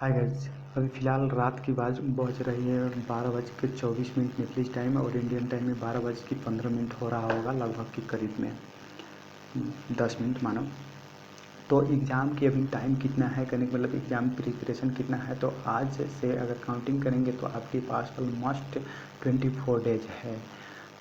Hi guys, अभी फ़िलहाल रात की बज रही है 12:24 नेपाली टाइम और इंडियन टाइम में 12:15 हो रहा होगा लगभग के करीब में 10 मिनट मानो। तो एग्ज़ाम की अभी टाइम कितना है करने का मतलब एग्ज़ाम प्रिपरेशन कितना है, तो आज से अगर काउंटिंग करेंगे तो आपके पास ऑलमोस्ट 24 डेज है।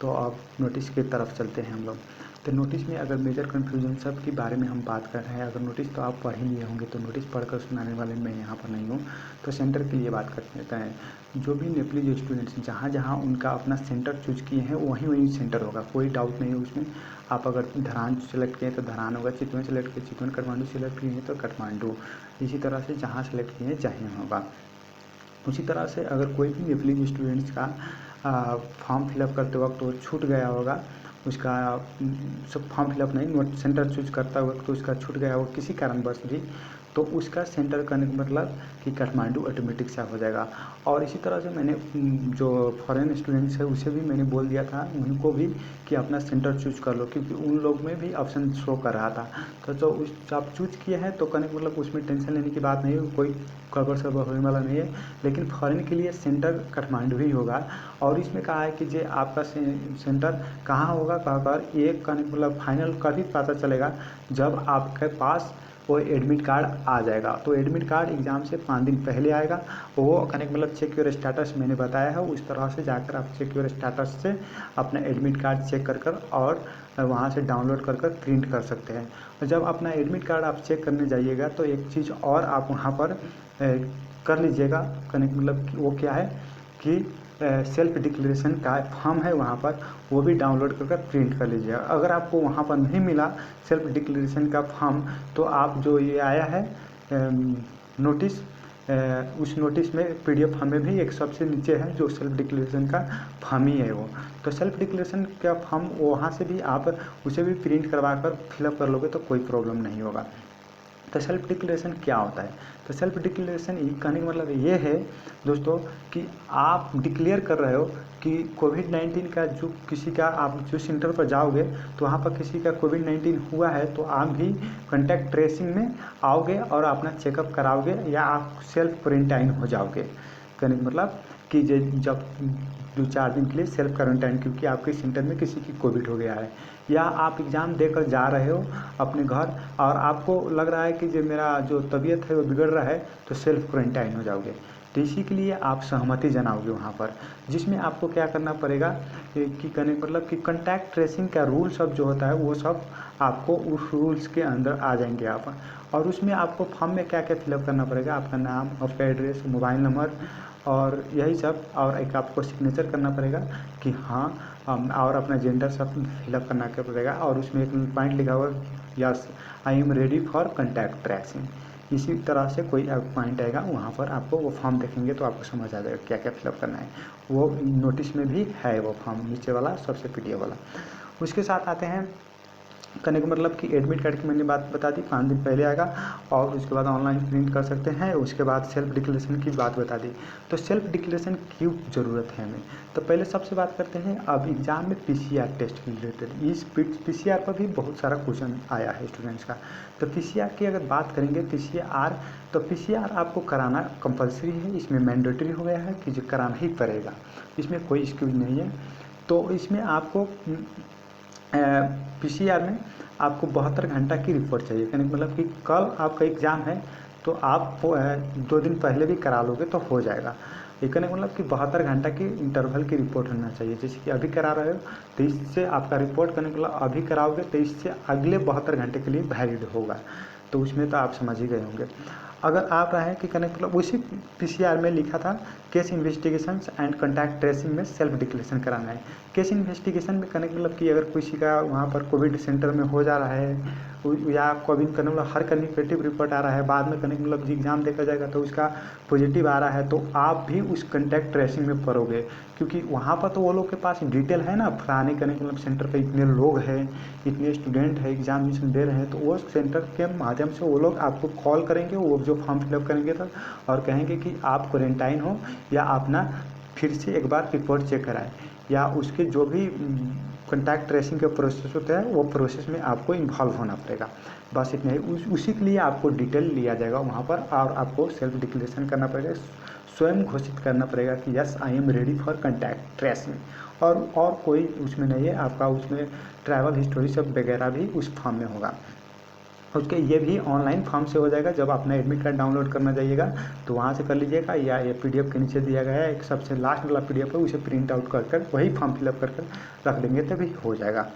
तो अब नोटिस की तरफ चलते हैं हम लोग। तो नोटिस में अगर मेजर कन्फ्यूजन सब के बारे में हम बात कर रहे हैं, अगर नोटिस तो आप पढ़ ही लिए होंगे, तो नोटिस पढ़कर सुनाने वाले मैं यहाँ पर नहीं हूँ। तो सेंटर के लिए बात करते हैं। जो भी नेपाली जो स्टूडेंट्स जहाँ जहाँ उनका अपना सेंटर चूज किए हैं वहीं वहीं सेंटर होगा, कोई डाउट नहीं है उसमें। आप अगर धरान सेलेक्ट किए तो धरान होगा, चितवन सेलेक्ट किए चितवन, काठमांडू सेलेक्ट किए हैं तो काठमांडू, इसी तरह से जहाँ सेलेक्ट किए हैं जहाँ होगा। उसी तरह से अगर कोई भी नेपाली स्टूडेंट्स का फॉर्म फिलअप करते वक्त वो छूट गया होगा, उसका सब फॉर्म फिलअप नहीं नोट सेंटर चूज करता वक्त तो उसका छूट गया होगा किसी कारणवश भी, तो उसका सेंटर करने का मतलब कि काठमांडू ऑटोमेटिक से हो जाएगा। और इसी तरह से मैंने जो फॉरेन स्टूडेंट्स है उसे भी मैंने बोल दिया था उनको भी कि अपना सेंटर चूज कर लो, क्योंकि उन लोग में भी ऑप्शन शो कर रहा था। तो जो उस आप चूज किए हैं तो करने का मतलब उसमें टेंशन लेने की बात नहीं है, कोई गड़बड़ सड़बड़ होने वाला नहीं है। लेकिन फॉरेन के लिए सेंटर काठमांडू ही होगा। और इसमें कहा है कि जो आपका सेंटर कहाँ होगा, कहकर एक करने का मतलब फाइनल कभी पता चलेगा जब आपके पास वो एडमिट कार्ड आ जाएगा। तो एडमिट कार्ड एग्ज़ाम से 5 दिन पहले आएगा। वो कहने का मतलब चेक योर स्टेटस मैंने बताया है, उस तरह से जाकर आप चेक योर स्टेटस से अपना एडमिट कार्ड चेक कर और वहाँ से डाउनलोड कर प्रिंट कर सकते हैं। और जब अपना एडमिट कार्ड आप चेक करने जाइएगा तो एक चीज़ और आप वहाँ पर कर लीजिएगा। कहने का मतलब वो क्या है कि सेल्फ डिक्लेरेशन का फॉर्म है वहाँ पर, वो भी डाउनलोड कर प्रिंट कर लीजिएगा। अगर आपको वहाँ पर नहीं मिला सेल्फ डिक्लेरेशन का फॉर्म, तो आप जो ये आया है नोटिस, उस नोटिस में PDF फॉर्म में भी एक सबसे नीचे है जो सेल्फ डिक्लेरेशन का फॉर्म ही है वो। तो सेल्फ डिक्लेरेशन का फॉर्म वहाँ से भी आप उसे भी प्रिंट करवा कर फिलअप कर लोगे तो कोई प्रॉब्लम नहीं होगा। तो सेल्फ डिक्लेरेशन क्या होता है? तो सेल्फ डिक्लेरेशन कहने का मतलब ये है दोस्तों कि आप डिक्लेयर कर रहे हो कि कोविड-19 का जो किसी का आप जो सेंटर पर जाओगे तो वहाँ पर किसी का कोविड-19 हुआ है तो आप भी कॉन्टैक्ट ट्रेसिंग में आओगे और अपना चेकअप कराओगे या आप सेल्फ क्वारंटाइन हो जाओगे। कहने का मतलब कि जब 2-4 दिन के लिए सेल्फ क्वारंटाइन, क्योंकि आपके सेंटर में किसी की कोविड हो गया है, या आप एग्ज़ाम देकर जा रहे हो अपने घर और आपको लग रहा है कि जो मेरा जो तबीयत है वो बिगड़ रहा है, तो सेल्फ क्वारंटाइन हो जाओगे। तो इसी के लिए आप सहमति जनाओगे वहाँ पर, जिसमें आपको क्या करना पड़ेगा कि कहने का मतलब कि कॉन्टैक्ट ट्रेसिंग का रूल सब जो होता है वो सब आपको उस रूल्स के अंदर आ जाएंगे आप। और उसमें आपको फॉर्म में क्या क्या फिलअप करना पड़ेगा, आपका नाम, आपका एड्रेस, मोबाइल नंबर और यही सब, और एक आपको सिग्नेचर करना पड़ेगा कि हाँ, और अपना जेंडर सब फिलअप करना क्या पड़ेगा। और उसमें एक पॉइंट लिखा हुआ yes I am ready for contact tracing, इसी तरह से कोई पॉइंट आएगा वहाँ पर आपको वो फॉर्म देखेंगे तो आपको समझ आ जाएगा क्या क्या फिलअप करना है। वो नोटिस में भी है वो फॉर्म नीचे वाला सबसे PDF वाला। उसके साथ आते हैं करने का मतलब कि एडमिट कार्ड की मैंने बात बता दी, 5 दिन पहले आएगा और उसके बाद ऑनलाइन प्रिंट कर सकते हैं। उसके बाद सेल्फ डिक्लेरेशन की बात बता दी। तो सेल्फ डिक्लेरेशन क्यों ज़रूरत है हमें, तो पहले सबसे बात करते हैं अब एग्ज़ाम में PCR टेस्ट के रिलेटेड। इस PCR पर भी बहुत सारा क्वेश्चन आया है स्टूडेंट्स का। तो PCR की अगर बात करेंगे तो PCR आपको कराना कंपलसरी है, इसमें मैंडेटरी हो गया है कि जो कराना ही पड़ेगा, इसमें कोई एक्सक्यूज नहीं है। तो इसमें आपको PCR में आपको 72 घंटा की रिपोर्ट चाहिए। यानी मतलब कि कल आपका एग्ज़ाम है तो आप 2 दिन पहले भी करा लोगे तो हो जाएगा। ये कहने का मतलब कि 72 घंटा की इंटरवल की रिपोर्ट होना चाहिए। जैसे कि अभी करा रहे हो तो इससे आपका रिपोर्ट करने के मतलब अभी कराओगे तो इससे अगले 72 घंटे के लिए वैलिड होगा। तो उसमें तो आप समझ ही गए होंगे। अगर आप रहे कि कहने मतलब उसी PCR में लिखा था case investigations and contact tracing में सेल्फ डिक्लेरेशन कराना है। केस इन्वेस्टिगेशन में करने का मतलब कि अगर किसी का वहाँ पर कोविड सेंटर में हो जा रहा है या कोविड करने मतलब हर का निगेटिव रिपोर्ट आ रहा है, बाद में करने का मतलब एग्ज़ाम देखा जाएगा तो उसका पॉजिटिव आ रहा है, तो आप भी उस कॉन्टैक्ट ट्रेसिंग में पड़ोगे, क्योंकि वहाँ पर तो वो लोग के पास डिटेल है ना, फलाने करने का मतलब सेंटर पर इतने लोग हैं, इतने स्टूडेंट है एग्जामिनेशन दे रहे हैं, तो वो सेंटर के माध्यम से वो लोग आपको कॉल करेंगे, वो जो फॉर्म फिलअप करेंगे तो और कहेंगे कि आप क्वारंटाइन हो या अपना फिर से एक बार रिपोर्ट चेक कराएं, या उसके जो भी कॉन्टैक्ट ट्रेसिंग का प्रोसेस होता है वो प्रोसेस में आपको इन्वॉल्व होना पड़ेगा। बस इतना ही, उसी के लिए आपको डिटेल लिया जाएगा वहाँ पर, और आपको सेल्फ डिक्लेरेशन करना पड़ेगा, स्वयं घोषित करना पड़ेगा कि yes I am ready for contact tracing. और कोई उसमें नहीं है, आपका उसमें ट्रैवल हिस्टोरी सब वगैरह भी उस फॉर्म में होगा। उसके ये भी ऑनलाइन फॉर्म से हो जाएगा। जब अपना एडमिट कार्ड डाउनलोड करना जाइएगा तो वहाँ से कर लीजिएगा, या ये पीडीएफ के नीचे दिया गया है एक सबसे लास्ट वाला पीडीएफ है, उसे प्रिंट आउट कर कर वही फॉर्म फिलअप कर कर रख देंगे तभी हो जाएगा।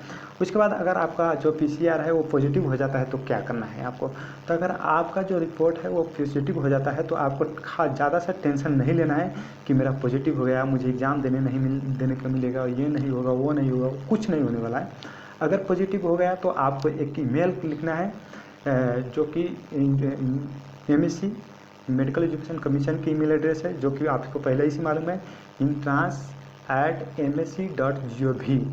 उसके बाद अगर आपका जो पीसीआर है वो पॉजिटिव हो जाता है तो क्या करना है आपको। तो अगर आपका जो रिपोर्ट है वो पॉजिटिव हो जाता है तो आपको ज़्यादा सा टेंशन नहीं लेना है कि मेरा पॉजिटिव हो गया, मुझे एग्ज़ाम देने को मिलेगा, ये नहीं होगा वो नहीं होगा, कुछ नहीं होने वाला है। अगर पॉजिटिव हो गया तो आपको एक ईमेल लिखना है जो कि MEC मेडिकल एजुकेशन कमीशन की ईमेल एड्रेस है, जो कि आपको पहले ही से मालूम है, intrans@msc.gov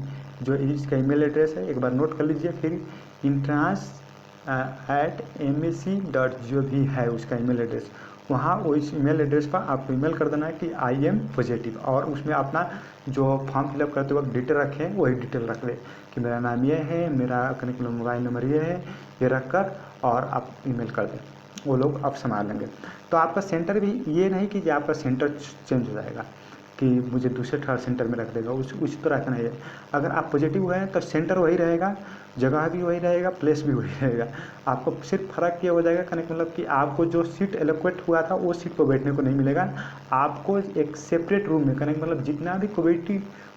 जो इसका ईमेल एड्रेस है, एक बार नोट कर लीजिए। फिर intrans@msc.gov है उसका ईमेल एड्रेस। वहाँ वो इस ईमेल एड्रेस पर आपको ईमेल कर देना है कि आई एम पॉजिटिव, और उसमें अपना जो फॉर्म फिलअप करते वक्त डिटेल रखें वही डिटेल रख ले कि मेरा नाम ये है, मेरा कनेक्ट मोबाइल नंबर ये है, ये रख कर और आप ईमेल कर दें, वो लोग आप संभाल लेंगे। तो आपका सेंटर भी ये नहीं कि आपका सेंटर चेंज हो जाएगा कि मुझे दूसरे थर्ड सेंटर में रख देगा, उस तरह का नहीं है। अगर आप पॉजिटिव हुए हैं तो सेंटर वही रहेगा, जगह भी वही रहेगा, प्लेस भी वही रहेगा। आपको सिर्फ फ़र्क ये हो जाएगा कनेक्ट मतलब कि आपको जो सीट एलोकेट हुआ था वो सीट पर बैठने को नहीं मिलेगा। आपको एक सेपरेट रूम में कनेक्ट मतलब जितना भी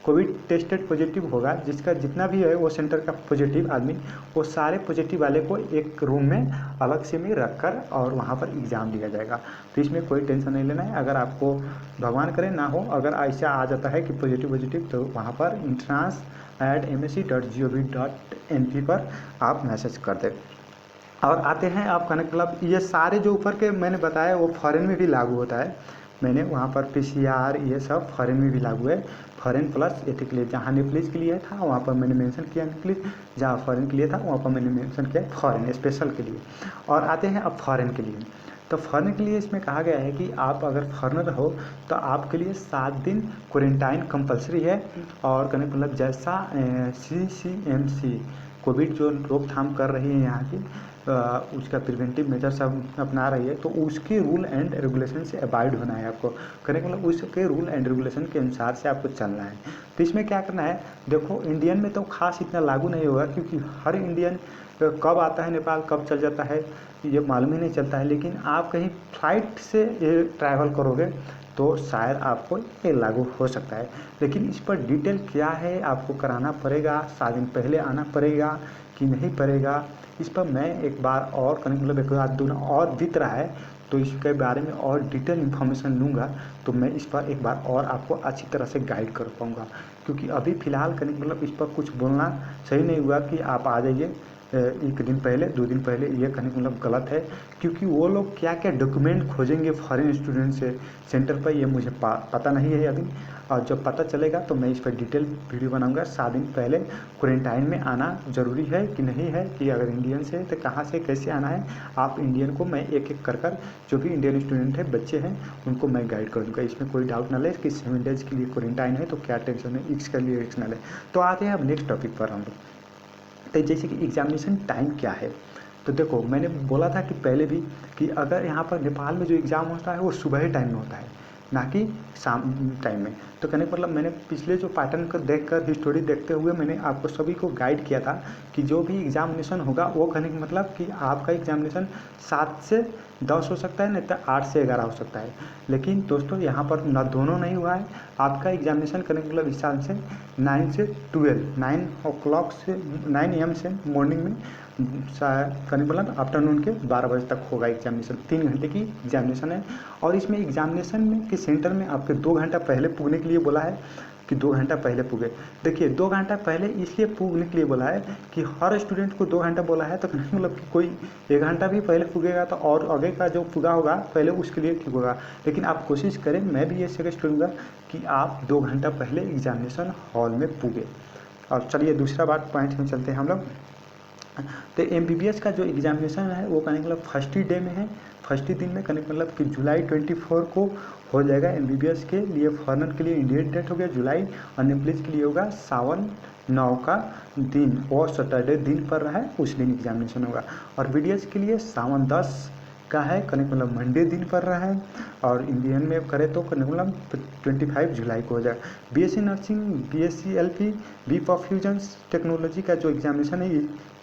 कोविड टेस्टेड पॉजिटिव होगा, जिसका जितना भी है वो सेंटर का पॉजिटिव आदमी, वो सारे पॉजिटिव वाले को एक रूम में अलग से में रख कर और वहाँ पर एग्ज़ाम दिया जाएगा। तो इसमें कोई टेंशन नहीं लेना है। अगर आपको भगवान करे ना हो, अगर ऐसा आ जाता है कि पॉजिटिव तो वहाँ पर intrans@msc.gov.in पर आप मैसेज कर दें। और आते हैं आप कनेक्ट मतलब ये सारे जो ऊपर के मैंने बताया वो फॉरेन में भी लागू होता है। मैंने वहाँ पर PCR ये सब फॉरेन में भी लागू है। फॉरेन प्लस एथिक के लिए, जहाँ नेप्लीज के लिए था वहाँ पर मैंने मेंशन किया नेप्लीज, जहाँ फॉरेन के लिए था वहाँ पर मैंने मेंशन किया फॉरेन स्पेशल के लिए। और आते हैं अब फॉरेन के लिए। तो फॉरेन के लिए इसमें कहा गया है कि आप अगर फॉरेनर हो तो आपके लिए 7 दिन क्वारंटाइन कंपलसरी है। और कनेक्ट मतलब जैसा CCMC कोविड जो रोकथाम कर रही है यहाँ की, उसका प्रिवेंटिव मेजर सब अपना रही है, तो उसके रूल एंड रेगुलेशन से अबाइड होना है आपको। करेक्ट मतलब उसके रूल एंड रेगुलेशन के अनुसार से आपको चलना है। तो इसमें क्या करना है, देखो इंडियन में तो खास इतना लागू नहीं होगा क्योंकि हर इंडियन कब आता है नेपाल कब चल जाता है ये मालूम ही नहीं चलता है। लेकिन आप कहीं फ्लाइट से ये ट्रैवल करोगे तो शायद आपको ये लागू हो सकता है। लेकिन इस पर डिटेल क्या है, आपको कराना पड़ेगा, 7 दिन पहले आना पड़ेगा कि नहीं पड़ेगा, इस पर मैं एक बार और मतलब एक आध दो और बीत रहा है तो इसके बारे में और डिटेल इन्फॉर्मेशन लूँगा तो मैं इस पर एक बार और आपको अच्छी तरह से गाइड कर पाऊँगा। क्योंकि अभी फ़िलहाल मतलब इस पर कुछ बोलना सही नहीं हुआ कि आप आ जाइए 1 दिन पहले 2 दिन पहले, ये कहने का मतलब गलत है। क्योंकि वो लोग क्या क्या डॉक्यूमेंट खोजेंगे फॉरेन स्टूडेंट से सेंटर पर, ये मुझे पता नहीं है अभी। और जब पता चलेगा तो मैं इस पर डिटेल वीडियो बनाऊंगा। 7 दिन पहले क्वारंटाइन में आना ज़रूरी है कि नहीं है, कि अगर इंडियन से तो कहाँ से कैसे आना है। आप इंडियन को मैं एक एक कर जो भी इंडियन स्टूडेंट है बच्चे हैं उनको मैं गाइड कर दूँगा। इसमें कोई डाउट ना ले कि 7 डेज़ के लिए क्वारंटाइन है तो क्या टेंशन है, इसके लिए रिस्क ना ले। तो आते हैं अब नेक्स्ट टॉपिक पर हम लोग। तो जैसे कि एग्ज़ामिनेशन टाइम क्या है, तो देखो मैंने बोला था कि पहले भी कि अगर यहाँ पर नेपाल में जो एग्ज़ाम होता है वो सुबह ही टाइम में होता है, ना कि शाम टाइम में। तो कहने का मतलब मैंने पिछले जो पैटर्न को देखकर हिस्टोरी देखते हुए मैंने आपको सभी को गाइड किया था कि जो भी एग्ज़ामिनेशन होगा वो कहने का मतलब कि आपका एग्ज़ामिनेशन 7 से 10 हो सकता है, नहीं तो 8 से 11 हो सकता है। लेकिन दोस्तों यहाँ पर ना दोनों नहीं हुआ है। आपका एग्ज़ामिनेशन करने का मतलब इस साल से 9 से 12 9 o'clock से 9 AM से मॉर्निंग में करने मतलब आफ्टरनून के 12 बजे तक होगा एग्जामिनेशन। 3 घंटे की एग्जामिनेशन है। और इसमें एग्जामिनेशन में के सेंटर में आपके 2 घंटा पहले पुगने के लिए बोला है कि 2 घंटा पहले पुगे। देखिए 2 घंटा पहले इसलिए पुगने के लिए बोला है कि हर स्टूडेंट को 2 घंटा बोला है, तो मतलब कि कोई 1 घंटा भी पहले पुगेगा तो और आगे का जो पुगा होगा पहले उसके लिए ठीक होगा। लेकिन आप कोशिश करें, मैं भी ये सजेस्ट करूँगा कि आप 2 घंटा पहले एग्जामिनेशन हॉल में पुगे। और चलिए दूसरा बात पॉइंट में चलते हैं हम लोग। तो MBBS का जो एग्ज़ामिनेशन है वो कहने का मतलब फर्स्ट ही डे में है। फर्स्ट ही दिन में करने का मतलब कि जुलाई 24 को हो जाएगा। MBBS के लिए फॉरनर के लिए इंडियन डेट हो गया जुलाई, और नेप्लिज के लिए होगा सावन 9 का दिन, और सैटरडे दिन पड़ रहा है उस दिन एग्जामिनेशन होगा। और BDS के लिए सावन 10 का है, करने का मतलब मंडे दिन पड़ रहा है, और इंडियन में करे तो करने का मतलब 25 जुलाई को हो जाएगा। BSc nursing, BSc LP, B perfusions technology का जो एग्जामिनेशन है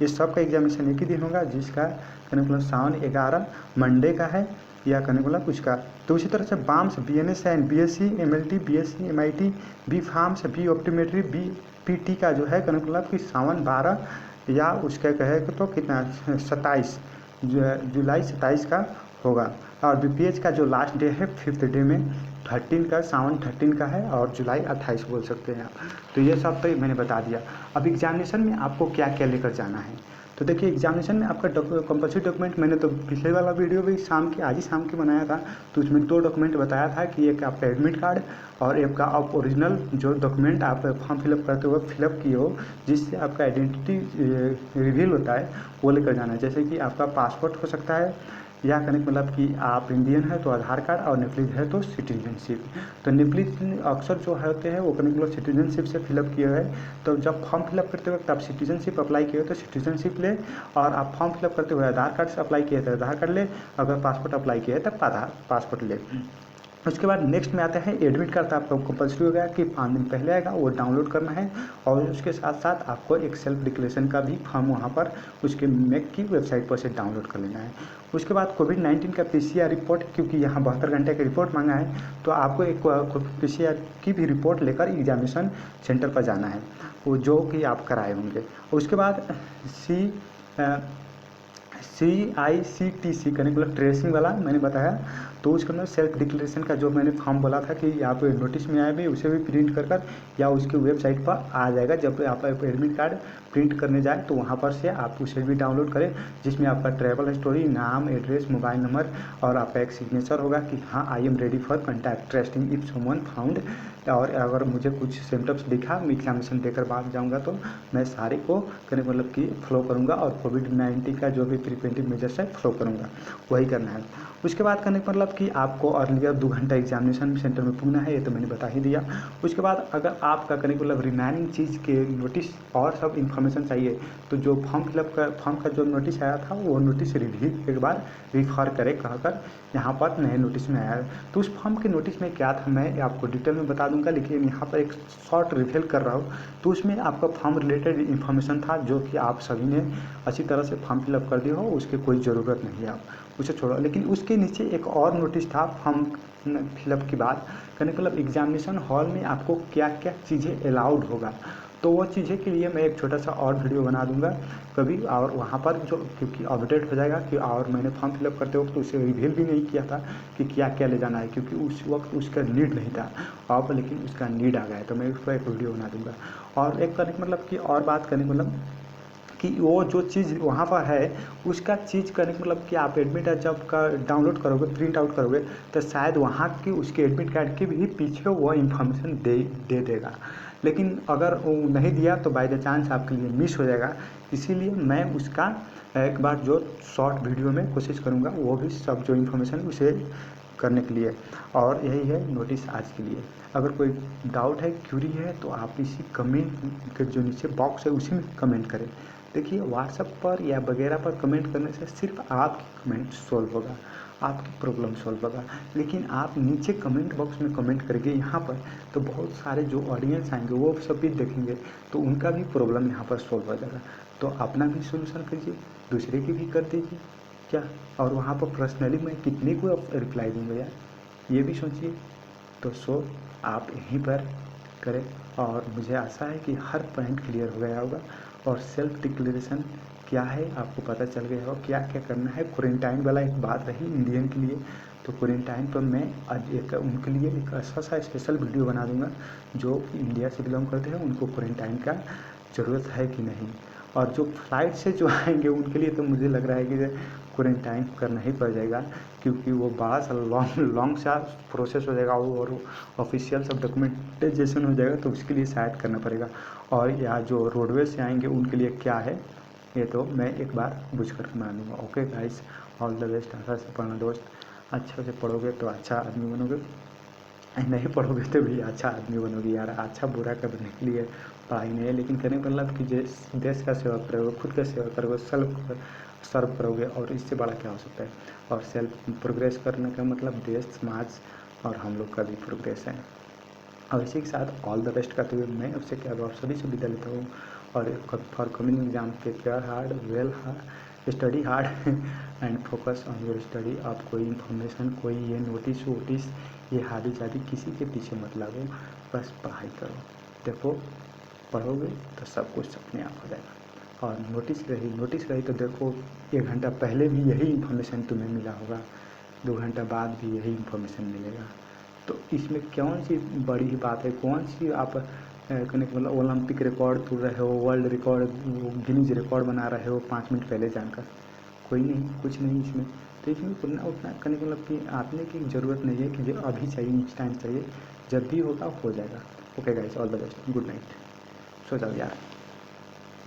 ये सब का एग्जामिनेशन एक ही दिन होगा, जिसका करने का मतलब सावन 11 मंडे का है, या करने का मतलब उसका। तो उसी तरह से BAMS, BNS and BSc MLT, BSc MIT, B pharms, B optometry, BPT का जो है करने का मतलब कि सावन 12 या उसका कहे तो कितना 27 जुलाई 27 का होगा। और BPH का जो लास्ट डे है 5th डे में 13 का, सावन 13 का है, और जुलाई 28 बोल सकते हैं आप। तो ये सब तो मैंने बता दिया। अब एग्जामिनेशन में आपको क्या क्या लेकर जाना है, तो देखिए एग्जामिनेशन में आपका कंपल्सरी डॉक्यूमेंट, मैंने तो पिछले वाला वीडियो भी आज ही शाम की बनाया था, तो उसमें 2 डॉक्यूमेंट बताया था कि एक आपका एडमिट कार्ड और एक का आप ओरिजिनल जो डॉक्यूमेंट आप फॉर्म फिलअप करते हुए फिलअप किए हो, जिससे आपका आइडेंटिटी रिवील होता है, वो लेकर जाना है। जैसे कि आपका पासपोर्ट हो सकता है, या करने का मतलब कि आप इंडियन है तो आधार कार्ड, और नेप्लिज है तो सिटीजनशिप। तो नेप्लिज अक्सर जो होते हैं वो करने के मतलब सिटीजनशिप से फिलअप किए हुए। तो जब फॉर्म फिलअप करते वक्त आप सिटीजनशिप अप्लाई किए हो तो सिटीजनशिप ले, और आप फॉर्म फिलअप करते हुए आधार कार्ड से अप्लाई किए तो आधार कार्ड ले, अगर पासपोर्ट अप्लाई किया है तब पासपोर्ट ले। उसके बाद नेक्स्ट में आते हैं एडमिट कार्ड। तो आपको कंपल्सरी हो गया कि 5 दिन पहले आएगा, वो डाउनलोड करना है, और उसके साथ साथ आपको एक सेल्फ डिक्लेरेशन का भी फॉर्म वहाँ पर उसके मेक की वेबसाइट पर से डाउनलोड कर लेना है। उसके बाद कोविड-19 का PCR रिपोर्ट, क्योंकि यहाँ 72 घंटे का रिपोर्ट मांगा है, तो आपको एक PCR की भी रिपोर्ट लेकर एग्जामिनेशन सेंटर पर जाना है, वो जो कि आप कराए होंगे। उसके बाद CICTC करने के मतलब ट्रेसिंग वाला मैंने बताया, तो उसके अंदर सेल्फ डिक्लेरेशन का जो मैंने फॉर्म बोला था कि आप नोटिस में आए भी, उसे भी प्रिंट कर या उसके वेबसाइट पर आ जाएगा। जब आप एडमिट कार्ड प्रिंट करने जाए तो वहाँ पर से आप उसे भी डाउनलोड करें, जिसमें आपका ट्रैवल हिस्टोरी, नाम, एड्रेस, मोबाइल नंबर, और आपका एक सिग्नेचर होगा कि हाँ I am ready for contact tracing if someone found. और अगर मुझे कुछ सिम्टम्स दिखा, मैं एग्जामिनेशन देकर बाद जाऊँगा तो मैं सारे को करने मतलब कि फॉलो करूँगा, और कोविड-19 का जो भी प्रिवेंटिव मेजर्स है फॉलो करूँगा, वही करना है। उसके बाद करने का मतलब कि आपको अर्लियर 2 घंटा एग्जामिनेशन सेंटर में पुगना है, ये तो मैंने बता ही दिया। उसके बाद अगर आपका करने का मतलब रिमेनिंग चीज़ के नोटिस और सब इन्फॉर्मेशन चाहिए, तो जो फॉर्म का जो नोटिस आया था वो नोटिस रिव्यू एक बार रिफर करें कहकर यहाँ पर नए नोटिस में आया है। तो उस फॉर्म के नोटिस में क्या था मैं आपको डिटेल में बता दूंगा, लेकिन यहाँ पर एक शॉर्ट रिवील कर रहा हूँ। तो उसमें आपका फॉर्म रिलेटेड इन्फॉर्मेशन था जो कि आप सभी ने अच्छी तरह से फॉर्म फिलअप कर दिया हो, उसकी कोई ज़रूरत नहीं है, आप उसे छोड़ो। लेकिन उसके नीचे एक और नोटिस था फॉर्म फिलअप के बाद करने का मतलब एग्जामिनेशन हॉल में आपको क्या क्या चीज़ें अलाउड होगा। तो वो चीज़ें के लिए मैं एक छोटा सा और वीडियो बना दूंगा कभी, और वहाँ पर जो क्योंकि अपडेट हो जाएगा कि, और मैंने फॉर्म फिलअप करते वक्त उसे रिवील भी नहीं किया था कि क्या क्या ले जाना है, क्योंकि उस वक्त उसका नीड नहीं था, अब लेकिन उसका नीड आ गया है, तो मैं उस पर एक वीडियो बना दूंगा। और एक करने का मतलब कि और बात करने का मतलब कि वो जो चीज़ वहाँ पर है उसका चीज़ करने का मतलब कि आप एडमिट कार्ड जब का डाउनलोड करोगे, प्रिंट आउट करोगे, तो शायद वहाँ की उसके एडमिट कार्ड के भी पीछे वो इन्फॉर्मेशन दे देगा। लेकिन अगर वो नहीं दिया तो बाय द चांस आपके लिए मिस हो जाएगा। इसीलिए मैं उसका एक बार जो शॉर्ट वीडियो में कोशिश करूँगा वो भी सब जो इन्फॉर्मेशन उसे करने के लिए। और यही है नोटिस आज के लिए। अगर कोई डाउट है, क्यूरी है, तो आप इसी कमेंट के जो नीचे बॉक्स है उसी में कमेंट करें। देखिए व्हाट्सएप पर या वगैरह पर कमेंट करने से सिर्फ आपकी कमेंट सॉल्व होगा, आपकी प्रॉब्लम सॉल्व होगा। लेकिन आप नीचे कमेंट बॉक्स में कमेंट करेंगे यहाँ पर, तो बहुत सारे जो ऑडियंस आएंगे वो सब भी देखेंगे, तो उनका भी प्रॉब्लम यहाँ पर सॉल्व हो जाएगा। तो अपना भी सोल्यूशन कीजिए, दूसरे की भी कर दीजिए क्या, और वहाँ पर पर्सनली मैं कितने को रिप्लाई दूँगा यार, ये भी सोचिए। तो आप यहीं पर करें, और मुझे आशा है कि हर पॉइंट क्लियर हो गया होगा, और सेल्फ डिक्लेरेशन क्या है आपको पता चल गया होगा, क्या क्या करना है। क्वारंटाइन वाला एक बात रही इंडियन के लिए, तो क्वारंटाइन पर मैं आज एक उनके लिए एक ऐसा सा स्पेशल वीडियो बना दूंगा जो कि इंडिया से बिलोंग करते हैं, उनको क्वारंटाइन का ज़रूरत है कि नहीं। और जो फ्लाइट से जो आएंगे उनके लिए तो मुझे लग रहा है कि क्वारंटाइन करना ही पड़ जाएगा, क्योंकि वो बड़ा सा लॉन्ग सा प्रोसेस हो जाएगा, और ऑफिशियल सब डॉक्यूमेंटेशन हो जाएगा, तो उसके लिए शायद करना पड़ेगा। और या जो रोडवेज से आएंगे उनके लिए क्या है, ये तो मैं एक बार बुझ कर बना दूँगा। Okay guys, all the best. अच्छा से पढ़ना दोस्त, अच्छे से पढ़ोगे तो अच्छा आदमी बनोगे, नहीं पढ़ोगे तो भी अच्छा आदमी बनोगे यार। अच्छा बुरा करने के लिए पढ़ाई नहीं है, लेकिन कहने का मतलब कि देश का सेवा करोगे, खुद का सेवा करोगे, सर्व करोगे, और इससे बड़ा क्या हो सकता है। और सेल्फ प्रोग्रेस करने का मतलब देश, समाज और हम लोग का भी प्रोग्रेस है। और इसी के साथ ऑल द बेस्ट करते हुए मैं उससे क्या आप सभी से विदा लेता हूँ। और for coming exam take care hard, well hard, study hard and focus on your study. आप कोई इन्फॉर्मेशन, कोई ये नोटिस वोटिस, ये हादी जादी किसी के पीछे मत लागो, बस पढ़ाई करो। देखो पढ़ोगे तो सब कुछ अपने आप हो जाएगा। और नोटिस रही तो देखो 1 घंटा पहले भी यही इन्फॉर्मेशन तुम्हें मिला होगा, 2 घंटा बाद भी यही इन्फॉर्मेशन मिलेगा। तो इसमें कौन सी बड़ी ही बात है, कौन सी आप कहने का मतलब ओलंपिक रिकॉर्ड तोड़ रहे हो, वर्ल्ड रिकॉर्ड, गिनीज रिकॉर्ड बना रहे हो 5 मिनट पहले जानकर। कोई नहीं, कुछ नहीं इसमें। तो इसमें उतना उतना करने का मतलब कि आने की ज़रूरत नहीं है कि जो अभी चाहिए, इंस्टेंट चाहिए, जब भी होगा हो जाएगा। Okay guys, all the best, good night, सो जाओ यार।